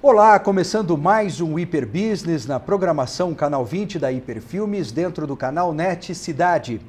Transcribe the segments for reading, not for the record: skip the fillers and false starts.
Olá, começando mais um Hiper Business na programação Canal 20 da Hiper Filmes, dentro do canal NET Cidade.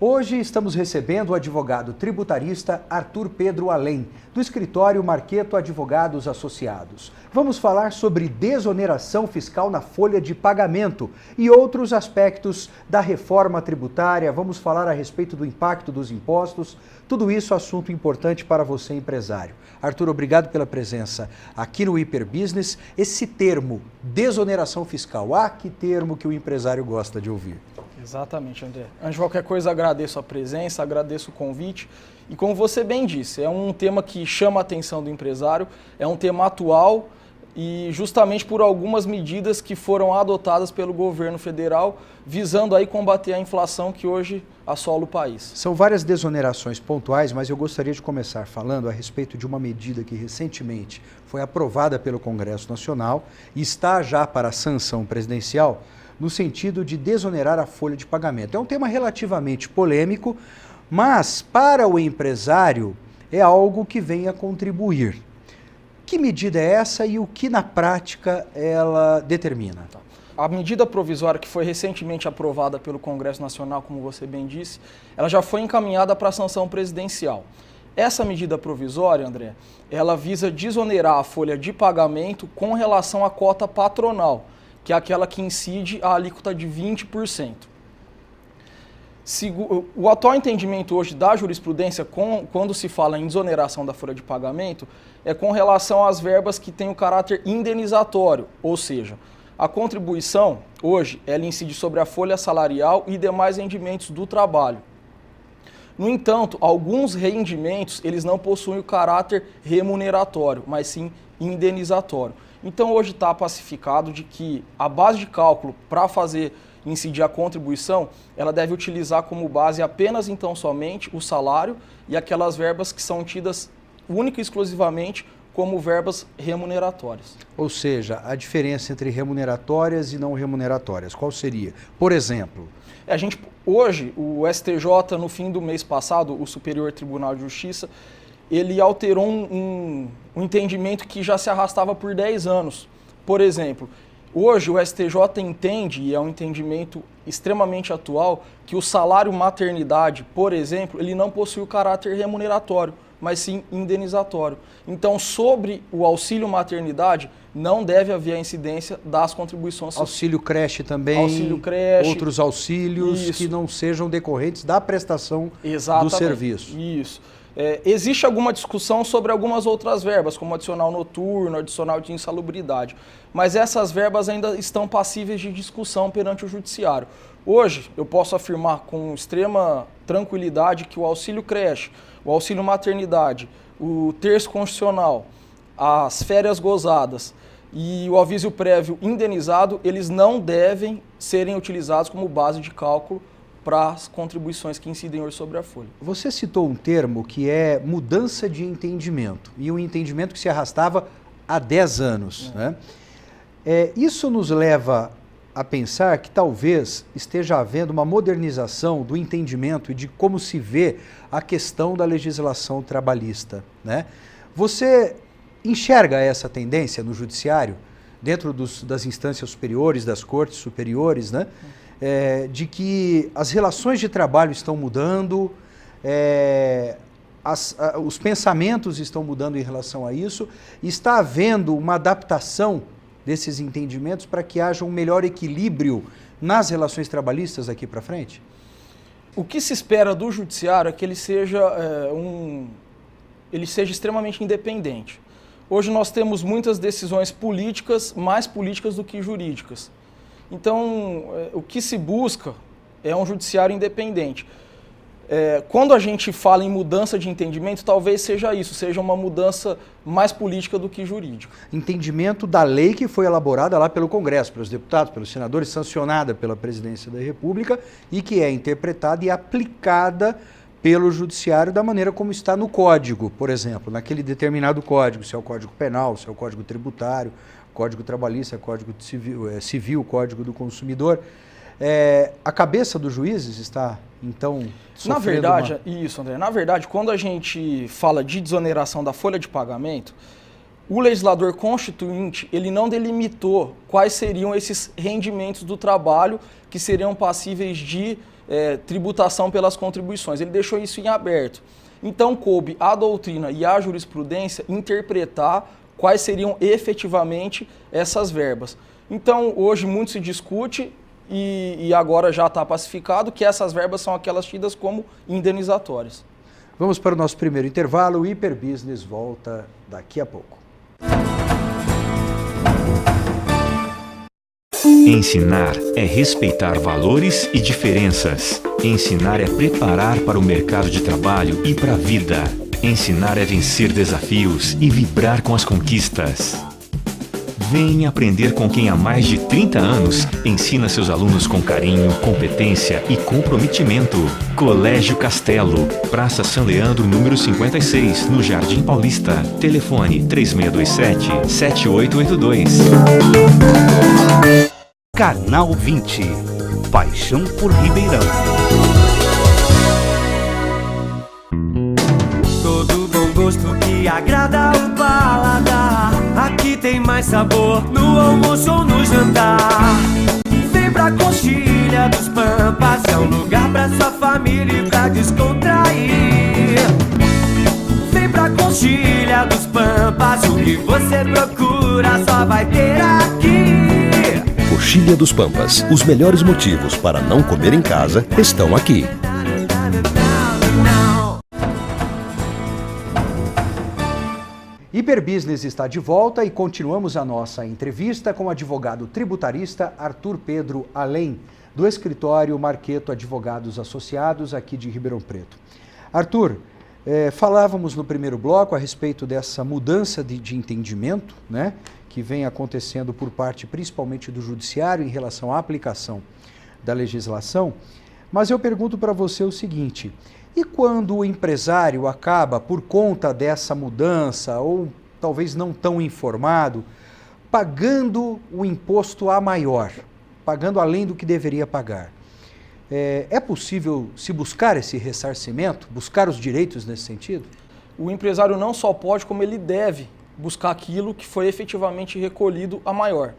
Hoje estamos recebendo o advogado tributarista Arthur Pedro Além, do escritório Marqueto Advogados Associados. Vamos falar sobre desoneração fiscal na folha de pagamento e outros aspectos da reforma tributária. Vamos falar a respeito do impacto dos impostos. Tudo isso é assunto importante para você, empresário. Arthur, obrigado pela presença aqui no Hiper Business. Esse termo, desoneração fiscal, que termo que o empresário gosta de ouvir. Exatamente, André. Antes de qualquer coisa, agradeço a presença, agradeço o convite. E como você bem disse, é um tema que chama a atenção do empresário, é um tema atual e justamente por algumas medidas que foram adotadas pelo governo federal, visando aí combater a inflação que hoje assola o país. São várias desonerações pontuais, mas eu gostaria de começar falando a respeito de uma medida que recentemente foi aprovada pelo Congresso Nacional e está já para sanção presidencial, no sentido de desonerar a folha de pagamento. É um tema relativamente polêmico, mas para o empresário é algo que vem a contribuir. Que medida é essa e o que na prática ela determina? A medida provisória que foi recentemente aprovada pelo Congresso Nacional, como você bem disse, ela já foi encaminhada para a sanção presidencial. Essa medida provisória, André, ela visa desonerar a folha de pagamento com relação à cota patronal, que é aquela que incide a alíquota de 20%. O atual entendimento hoje da jurisprudência, quando se fala em desoneração da folha de pagamento, é com relação às verbas que têm o caráter indenizatório, ou seja, a contribuição, hoje, ela incide sobre a folha salarial e demais rendimentos do trabalho. No entanto, alguns rendimentos, eles não possuem o caráter remuneratório, mas sim indenizatório. Então, hoje está pacificado de que a base de cálculo para fazer incidir a contribuição, ela deve utilizar como base apenas, então, somente o salário e aquelas verbas que são tidas única e exclusivamente como verbas remuneratórias. Ou seja, a diferença entre remuneratórias e não remuneratórias, qual seria? Por exemplo... Hoje, o STJ, no fim do mês passado, o Superior Tribunal de Justiça, ele alterou um entendimento que já se arrastava por 10 anos. Por exemplo, hoje o STJ entende, e é um entendimento extremamente atual, que o salário maternidade, por exemplo, ele não possui o caráter remuneratório, mas sim indenizatório. Então, sobre o auxílio maternidade, não deve haver a incidência das contribuições sociais. Auxílio creche também, auxílio creche, outros auxílios isso, que não sejam decorrentes da prestação do serviço. Isso. Existe alguma discussão sobre algumas outras verbas, como adicional noturno, adicional de insalubridade, mas essas verbas ainda estão passíveis de discussão perante o judiciário. Hoje, eu posso afirmar com extrema tranquilidade que o auxílio creche, o auxílio maternidade, o terço constitucional, as férias gozadas e o aviso prévio indenizado, eles não devem serem utilizados como base de cálculo para as contribuições que incidem hoje sobre a folha. Você citou um termo que é mudança de entendimento, e um entendimento que se arrastava há 10 anos. Né? Isso nos leva a pensar que talvez esteja havendo uma modernização do entendimento e de como se vê a questão da legislação trabalhista. Né? Você enxerga essa tendência no judiciário, dentro das instâncias superiores, das cortes superiores, né? De que as relações de trabalho estão mudando, os pensamentos estão mudando em relação a isso, e está havendo uma adaptação desses entendimentos para que haja um melhor equilíbrio nas relações trabalhistas daqui para frente? O que se espera do judiciário é que ele seja extremamente independente. Hoje nós temos muitas decisões políticas, mais políticas do que jurídicas. Então, o que se busca é um judiciário independente. Quando a gente fala em mudança de entendimento, talvez seja isso, seja uma mudança mais política do que jurídica. Entendimento da lei que foi elaborada lá pelo Congresso, pelos deputados, pelos senadores, sancionada pela Presidência da República e que é interpretada e aplicada pelo Judiciário da maneira como está no Código, por exemplo, naquele determinado código, se é o Código Penal, se é o Código Tributário, Código Trabalhista, Código Civil, Código do Consumidor. A cabeça dos juízes está, então, sofrendo Na verdade, isso, André. Na verdade, quando a gente fala de desoneração da folha de pagamento, o legislador constituinte, ele não delimitou quais seriam esses rendimentos do trabalho que seriam passíveis de tributação pelas contribuições. Ele deixou isso em aberto. Então, coube à doutrina e à jurisprudência interpretar quais seriam efetivamente essas verbas. Então, hoje muito se discute e agora já está pacificado que essas verbas são aquelas tidas como indenizatórias. Vamos para o nosso primeiro intervalo. O Hiperbusiness volta daqui a pouco. Ensinar é respeitar valores e diferenças. Ensinar é preparar para o mercado de trabalho e para a vida. Ensinar é vencer desafios e vibrar com as conquistas. Vem aprender com quem há mais de 30 anos ensina seus alunos com carinho, competência e comprometimento. Colégio Castelo, Praça São Leandro, número 56, no Jardim Paulista. Telefone 3627-7882. Canal 20. Paixão por Ribeirão. Todo bom gosto que agrada o paladar. Aqui tem mais sabor no almoço ou no jantar. Vem pra Coxilha dos Pampas, é um lugar pra sua família e pra descontrair. Vem pra Coxilha dos Pampas, o que você procura só vai ter aqui. Coxilha dos Pampas, os melhores motivos para não comer em casa estão aqui. Hiperbusiness está de volta e continuamos a nossa entrevista com o advogado tributarista Arthur Pedro Além, do escritório Marqueto Advogados Associados aqui de Ribeirão Preto. Arthur, falávamos no primeiro bloco a respeito dessa mudança de entendimento, né, que vem acontecendo por parte principalmente do judiciário em relação à aplicação da legislação, mas eu pergunto para você o seguinte: e quando o empresário acaba, por conta dessa mudança, ou talvez não tão informado, pagando o imposto a maior, pagando além do que deveria pagar? É possível se buscar esse ressarcimento, buscar os direitos nesse sentido? O empresário não só pode, como ele deve buscar aquilo que foi efetivamente recolhido a maior.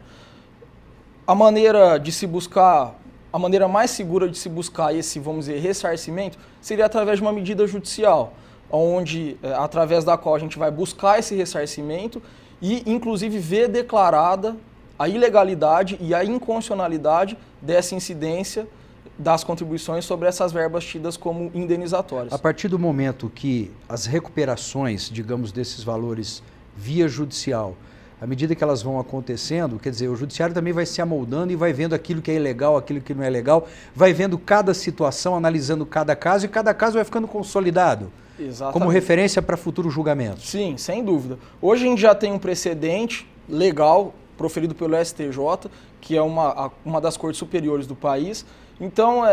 A maneira de se buscar, a maneira mais segura de se buscar esse, vamos dizer, ressarcimento seria através de uma medida judicial, onde, através da qual a gente vai buscar esse ressarcimento e, inclusive, ver declarada a ilegalidade e a inconstitucionalidade dessa incidência das contribuições sobre essas verbas tidas como indenizatórias. A partir do momento que as recuperações, digamos, desses valores via judicial, à medida que elas vão acontecendo, quer dizer, o judiciário também vai se amoldando e vai vendo aquilo que é ilegal, aquilo que não é legal, vai vendo cada situação, analisando cada caso, e cada caso vai ficando consolidado. Exatamente. Como referência para futuros julgamentos. Sim, sem dúvida. Hoje a gente já tem um precedente legal proferido pelo STJ, que é uma das cortes superiores do país. Então,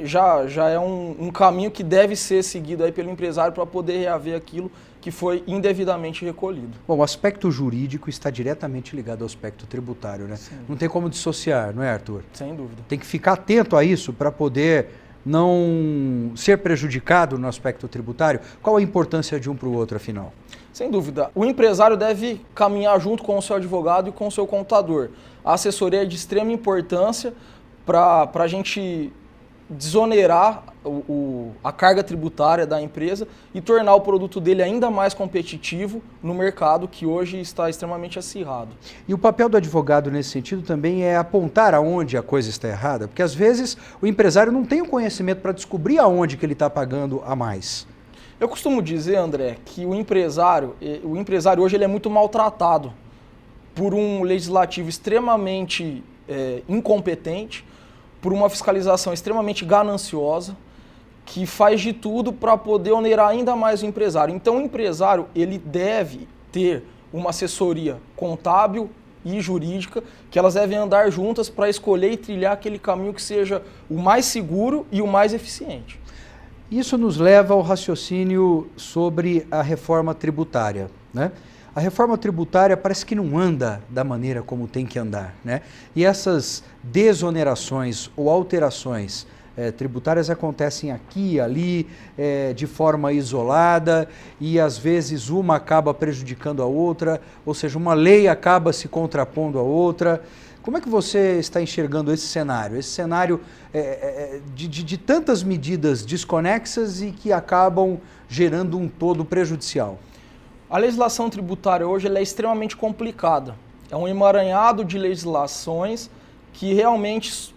já é um caminho que deve ser seguido aí pelo empresário para poder reaver aquilo que foi indevidamente recolhido. Bom, o aspecto jurídico está diretamente ligado ao aspecto tributário, né? Sim. Não tem como dissociar, não é, Arthur? Sem dúvida. Tem que ficar atento a isso para poder não ser prejudicado no aspecto tributário. Qual a importância de um para o outro, afinal? Sem dúvida. O empresário deve caminhar junto com o seu advogado e com o seu contador. A assessoria é de extrema importância para a gente desonerar a carga tributária da empresa e tornar o produto dele ainda mais competitivo no mercado que hoje está extremamente acirrado. E o papel do advogado nesse sentido também é apontar aonde a coisa está errada, porque às vezes o empresário não tem o conhecimento para descobrir aonde que ele está pagando a mais. Eu costumo dizer, André, que o empresário hoje ele é muito maltratado por um legislativo extremamente incompetente, por uma fiscalização extremamente gananciosa, que faz de tudo para poder onerar ainda mais o empresário. Então, o empresário ele deve ter uma assessoria contábil e jurídica, que elas devem andar juntas para escolher e trilhar aquele caminho que seja o mais seguro e o mais eficiente. Isso nos leva ao raciocínio sobre a reforma tributária, né? A reforma tributária parece que não anda da maneira como tem que andar, né? E essas desonerações ou alterações tributárias acontecem aqui e ali, de forma isolada, e às vezes uma acaba prejudicando a outra, ou seja, uma lei acaba se contrapondo à outra. Como é que você está enxergando esse cenário? Esse cenário de tantas medidas desconexas e que acabam gerando um todo prejudicial? A legislação tributária hoje ela é extremamente complicada. É um emaranhado de legislações que realmente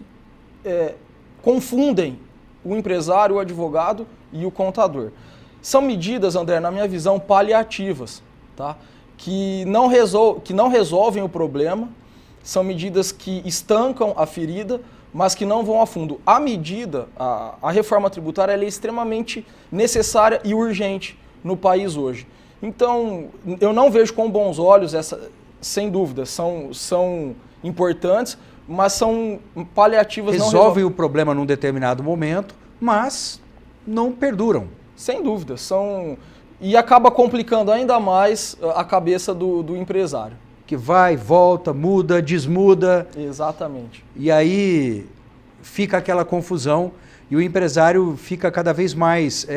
confundem o empresário, o advogado e o contador. São medidas, André, na minha visão, paliativas, tá? que não resolvem o problema, são medidas que estancam a ferida, mas que não vão a fundo. A reforma tributária ela é extremamente necessária e urgente no país hoje. Então, eu não vejo com bons olhos sem dúvida, são importantes, mas são paliativas. Resolvem o problema num determinado momento, mas não perduram. Sem dúvida, e acaba complicando ainda mais a cabeça do empresário. Que vai, volta, muda, desmuda. Exatamente. E aí fica aquela confusão e o empresário fica cada vez mais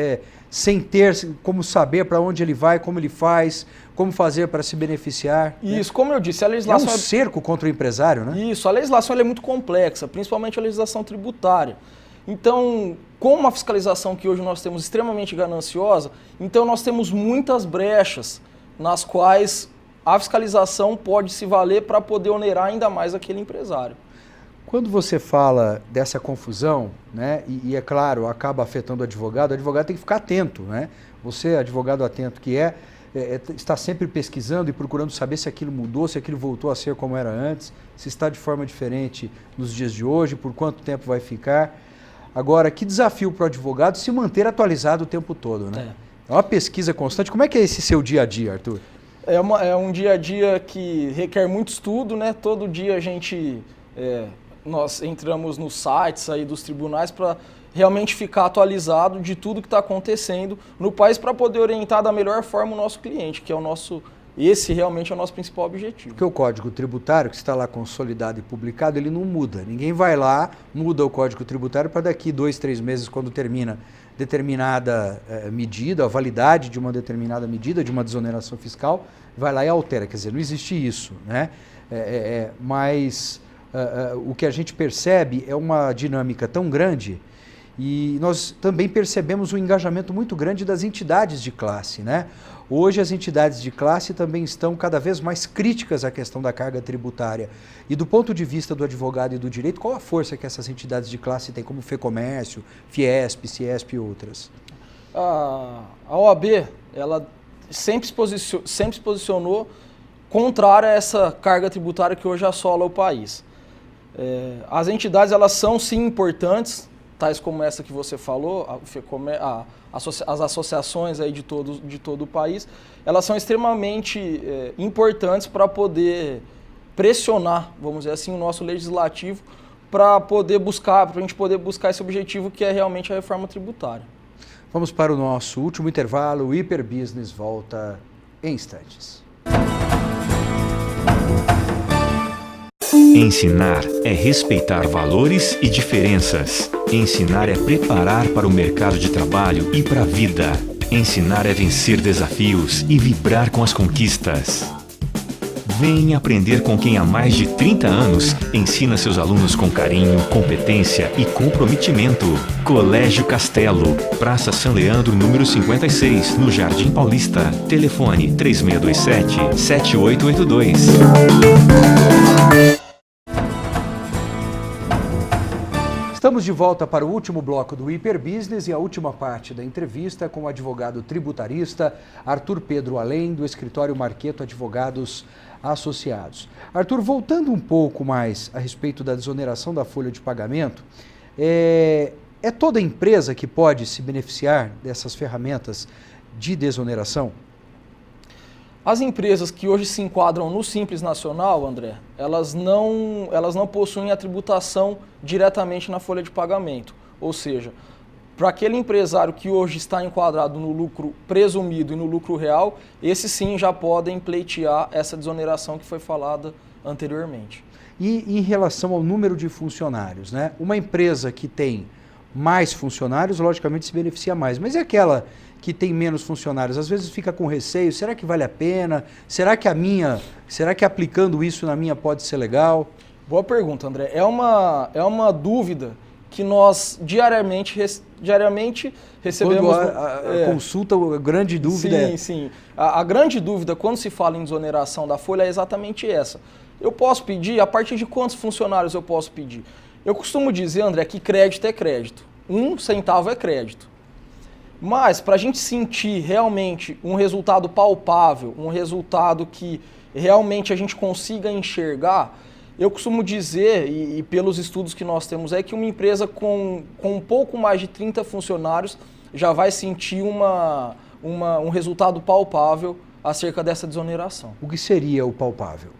sem ter como saber para onde ele vai, como ele faz, como fazer para se beneficiar. Isso, né? Como eu disse, a legislação... É um cerco contra o empresário, né? Isso, a legislação é muito complexa, principalmente a legislação tributária. Então, com uma fiscalização que hoje nós temos extremamente gananciosa, então nós temos muitas brechas nas quais a fiscalização pode se valer para poder onerar ainda mais aquele empresário. Quando você fala dessa confusão, né, e é claro, acaba afetando o advogado tem que ficar atento, né? Você, advogado atento que está sempre pesquisando e procurando saber se aquilo mudou, se aquilo voltou a ser como era antes, se está de forma diferente nos dias de hoje, por quanto tempo vai ficar. Agora, que desafio para o advogado se manter atualizado o tempo todo, né? É uma pesquisa constante. Como é que é esse seu dia a dia, Arthur? É um dia a dia que requer muito estudo, né? Todo dia nós entramos nos sites aí dos tribunais para realmente ficar atualizado de tudo que está acontecendo no país para poder orientar da melhor forma o nosso cliente, que é esse realmente é o nosso principal objetivo. Porque o Código Tributário, que está lá consolidado e publicado, ele não muda. Ninguém vai lá, muda o Código Tributário para daqui 2, 3 meses, quando termina determinada medida, a validade de uma determinada medida, de uma desoneração fiscal, vai lá e altera. Quer dizer, não existe isso, né? Mas o que a gente percebe é uma dinâmica tão grande e nós também percebemos um engajamento muito grande das entidades de classe, né? Hoje as entidades de classe também estão cada vez mais críticas à questão da carga tributária. E do ponto de vista do advogado e do direito, qual a força que essas entidades de classe têm, como FEComércio, Fiesp, Ciesp e outras? A OAB, ela sempre se posicionou contrária a essa carga tributária que hoje assola o país. As entidades, elas são sim importantes, tais como essa que você falou, as associações aí de todo o país, elas são extremamente importantes para poder pressionar, vamos dizer assim, o nosso legislativo para a gente poder buscar esse objetivo que é realmente a reforma tributária. Vamos para o nosso último intervalo, o Hiperbusiness volta em instantes. Ensinar é respeitar valores e diferenças. Ensinar é preparar para o mercado de trabalho e para a vida. Ensinar é vencer desafios e vibrar com as conquistas. Vem aprender com quem há mais de 30 anos ensina seus alunos com carinho, competência e comprometimento. Colégio Castelo, Praça São Leandro, número 56, no Jardim Paulista. Telefone 3627-7882. Estamos de volta para o último bloco do Hiperbusiness e a última parte da entrevista com o advogado tributarista Arthur Pedro Além, do escritório Marqueto Advogados Associados. Arthur, voltando um pouco mais a respeito da desoneração da folha de pagamento, é toda empresa que pode se beneficiar dessas ferramentas de desoneração? As empresas que hoje se enquadram no Simples Nacional, André, elas não possuem a tributação diretamente na folha de pagamento. Ou seja, para aquele empresário que hoje está enquadrado no lucro presumido e no lucro real, esses sim já podem pleitear essa desoneração que foi falada anteriormente. E em relação ao número de funcionários, né? Uma empresa que tem mais funcionários, logicamente se beneficia mais. Mas e aquela que tem menos funcionários? Às vezes fica com receio, será que vale a pena? Será que aplicando isso na minha pode ser legal? Boa pergunta, André. É uma dúvida que nós diariamente recebemos... Quando a consulta, a grande dúvida Sim. A grande dúvida quando se fala em desoneração da folha é exatamente essa. Eu posso pedir, a partir de quantos funcionários eu posso pedir? Eu costumo dizer, André, que crédito é crédito. 1 centavo é crédito. Mas, para a gente sentir realmente um resultado palpável, um resultado que realmente a gente consiga enxergar, eu costumo dizer, e pelos estudos que nós temos, é que uma empresa com um pouco mais de 30 funcionários já vai sentir um resultado palpável acerca dessa desoneração. O que seria o palpável?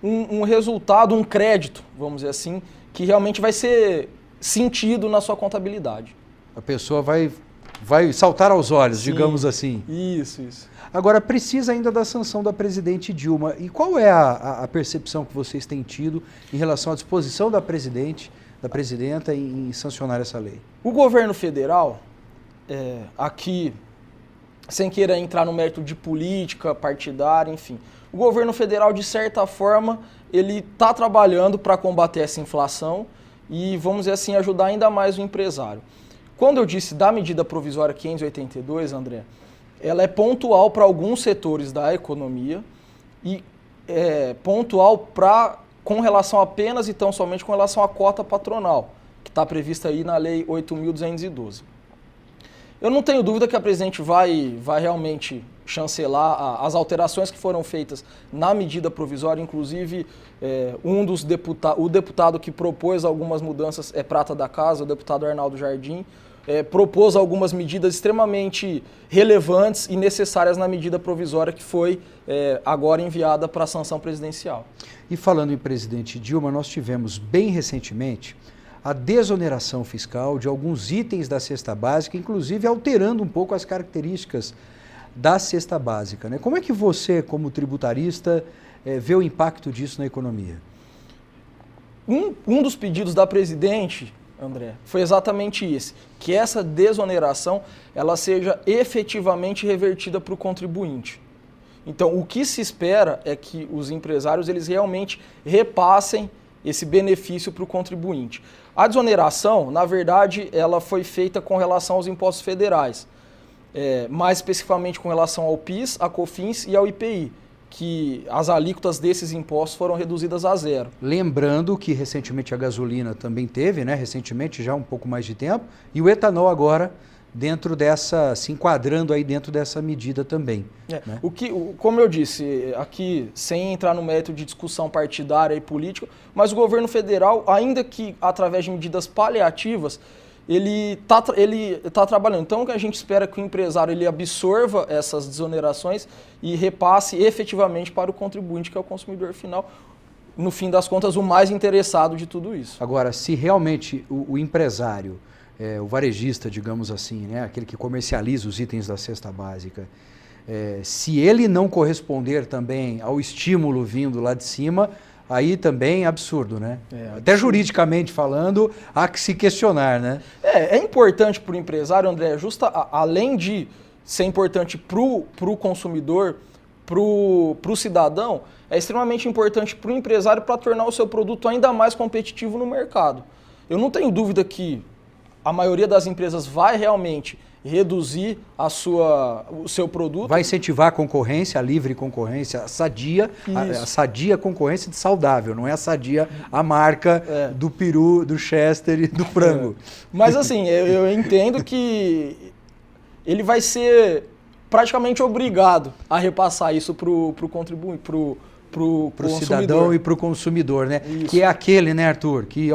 Um resultado, um crédito, vamos dizer assim, que realmente vai ser sentido na sua contabilidade. A pessoa vai saltar aos olhos, Sim, digamos assim. Isso. Agora, precisa ainda da sanção da presidente Dilma. E qual é a percepção que vocês têm tido em relação à disposição da presidenta em sancionar essa lei? O governo federal, aqui, sem querer entrar no mérito de política partidária, enfim, o governo federal, de certa forma, ele está trabalhando para combater essa inflação e, vamos dizer assim, ajudar ainda mais o empresário. Quando eu disse da medida provisória 582, André, ela é pontual para alguns setores da economia e pontual com relação apenas e tão somente com relação à cota patronal, que está prevista aí na Lei 8.212. Eu não tenho dúvida que a presidente vai realmente chancelar as alterações que foram feitas na medida provisória, inclusive o deputado que propôs algumas mudanças é prata da casa, o deputado Arnaldo Jardim, propôs algumas medidas extremamente relevantes e necessárias na medida provisória que foi agora enviada para a sanção presidencial. E falando em presidente Dilma, nós tivemos bem recentemente a desoneração fiscal de alguns itens da cesta básica, inclusive alterando um pouco as características da cesta básica, né? Como é que você, como tributarista, vê o impacto disso na economia? Um dos pedidos da presidente, André, foi exatamente esse, que essa desoneração ela seja efetivamente revertida para o contribuinte. Então, o que se espera é que os empresários eles realmente repassem esse benefício para o contribuinte. A desoneração, na verdade, ela foi feita com relação aos impostos federais, mais especificamente com relação ao PIS, a COFINS e ao IPI, que as alíquotas desses impostos foram reduzidas a 0. Lembrando que recentemente a gasolina também teve, né? Recentemente, já um pouco mais de tempo, e o etanol agora se enquadrando aí dentro dessa medida também. Né? Como eu disse, aqui, sem entrar no mérito de discussão partidária e política, mas o governo federal, ainda que através de medidas paliativas, ele tá trabalhando. Então, o que a gente espera é que o empresário ele absorva essas desonerações e repasse efetivamente para o contribuinte, que é o consumidor final, no fim das contas, o mais interessado de tudo isso. Agora, se realmente o empresário, o varejista, digamos assim, né, aquele que comercializa os itens da cesta básica, se ele não corresponder também ao estímulo vindo lá de cima, aí também é absurdo, né? Até juridicamente falando, há que se questionar, né? É importante para o empresário, André, além de ser importante para o consumidor, para o cidadão, é extremamente importante para o empresário para tornar o seu produto ainda mais competitivo no mercado. Eu não tenho dúvida que a maioria das empresas vai realmente reduzir o seu produto. Vai incentivar a concorrência, a livre concorrência, a sadia concorrência de saudável, não é a sadia a marca do peru, do chester e do frango. Mas assim, eu entendo que ele vai ser praticamente obrigado a repassar isso para o contribuinte, para o cidadão e para o consumidor, né? Isso. Que é aquele, né, Arthur, que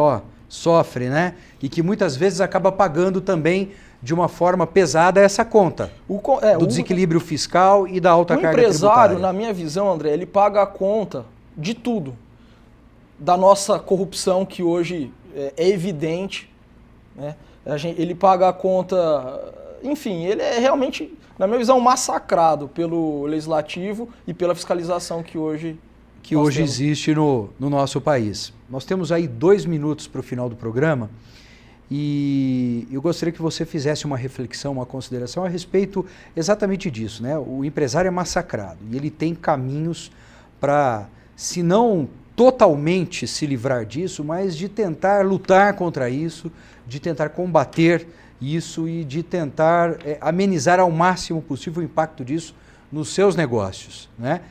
sofre, né? E que muitas vezes acaba pagando também de uma forma pesada essa conta do desequilíbrio fiscal e da alta carga tributária. O empresário, na minha visão, André, ele paga a conta de tudo. Da nossa corrupção, que hoje é evidente, né? Ele paga a conta... Enfim, ele é realmente, na minha visão, massacrado pelo legislativo e pela fiscalização que hoje existe no nosso país. Nós temos aí 2 minutos para o final do programa E eu gostaria que você fizesse uma reflexão, uma consideração a respeito exatamente disso, né? O empresário é massacrado e ele tem caminhos para, se não totalmente se livrar disso, mas de tentar lutar contra isso, de tentar combater isso e de tentar amenizar ao máximo possível o impacto disso nos seus negócios, né?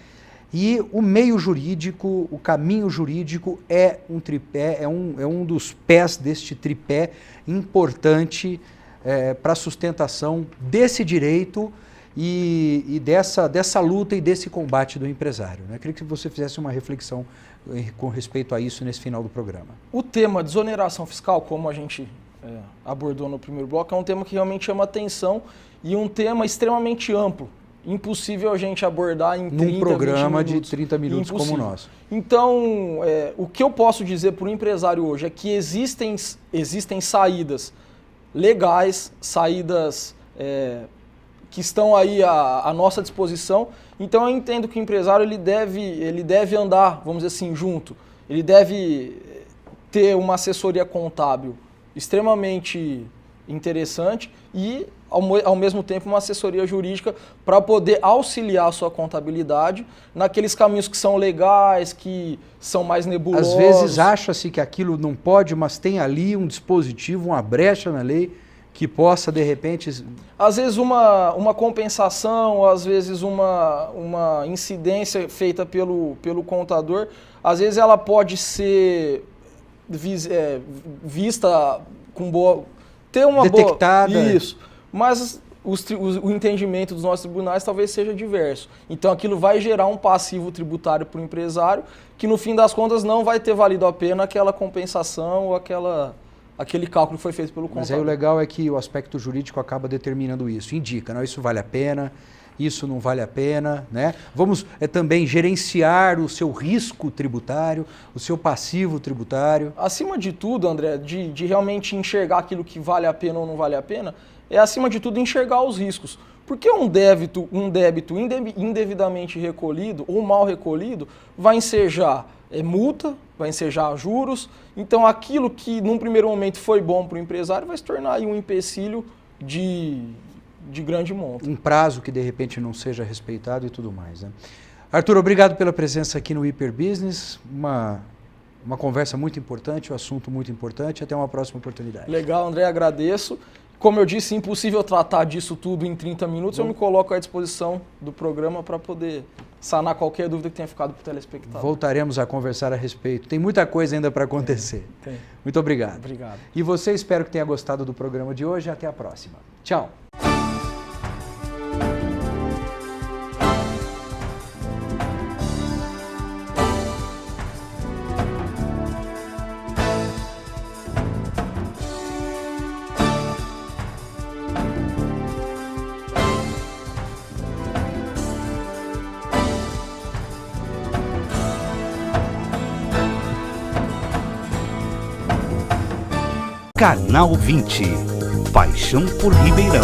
E o meio jurídico, o caminho jurídico é um tripé, é um dos pés deste tripé importante para a sustentação desse direito e dessa luta e desse combate do empresário, né? Eu queria que você fizesse uma reflexão com respeito a isso nesse final do programa. O tema desoneração fiscal, como a gente abordou no primeiro bloco, é um tema que realmente chama atenção e um tema extremamente amplo. Impossível a gente abordar em 30, num programa 20 minutos. de 30 minutos como o nosso. Então, o que eu posso dizer para o empresário hoje é que existem saídas legais, saídas que estão aí à nossa disposição. Então, eu entendo que o empresário ele deve andar, vamos dizer assim, junto. Ele deve ter uma assessoria contábil extremamente interessante e, ao mesmo tempo, uma assessoria jurídica para poder auxiliar a sua contabilidade naqueles caminhos que são legais, que são mais nebulosos. Às vezes acha-se que aquilo não pode, mas tem ali um dispositivo, uma brecha na lei que possa, de repente... Às vezes uma compensação, às vezes uma incidência feita pelo contador, às vezes ela pode ser vista com boa... ter uma detectada. Boa... Isso. Mas o entendimento dos nossos tribunais talvez seja diverso. Então aquilo vai gerar um passivo tributário para o empresário que no fim das contas não vai ter valido a pena aquela compensação ou aquele cálculo que foi feito pelo contador. Mas aí o legal é que o aspecto jurídico acaba determinando isso, indica, não, isso vale a pena, isso não vale a pena, né? Vamos também gerenciar o seu risco tributário, o seu passivo tributário. Acima de tudo, André, de realmente enxergar aquilo que vale a pena ou não vale a pena, é acima de tudo enxergar os riscos. Porque um débito indevidamente recolhido ou mal recolhido vai ensejar multa, vai ensejar juros. Então aquilo que num primeiro momento foi bom para o empresário vai se tornar aí um empecilho de grande monta. Um prazo que de repente não seja respeitado e tudo mais, né? Arthur, obrigado pela presença aqui no Hiper Business. Uma conversa muito importante, um assunto muito importante. Até uma próxima oportunidade. Legal, André, agradeço. Como eu disse, impossível tratar disso tudo em 30 minutos. Eu me coloco à disposição do programa para poder sanar qualquer dúvida que tenha ficado para o telespectador. Voltaremos a conversar a respeito. Tem muita coisa ainda para acontecer. Tem. Muito obrigado. Obrigado. E você, espero que tenha gostado do programa de hoje. Até a próxima. Tchau. Canal 20. Paixão por Ribeirão.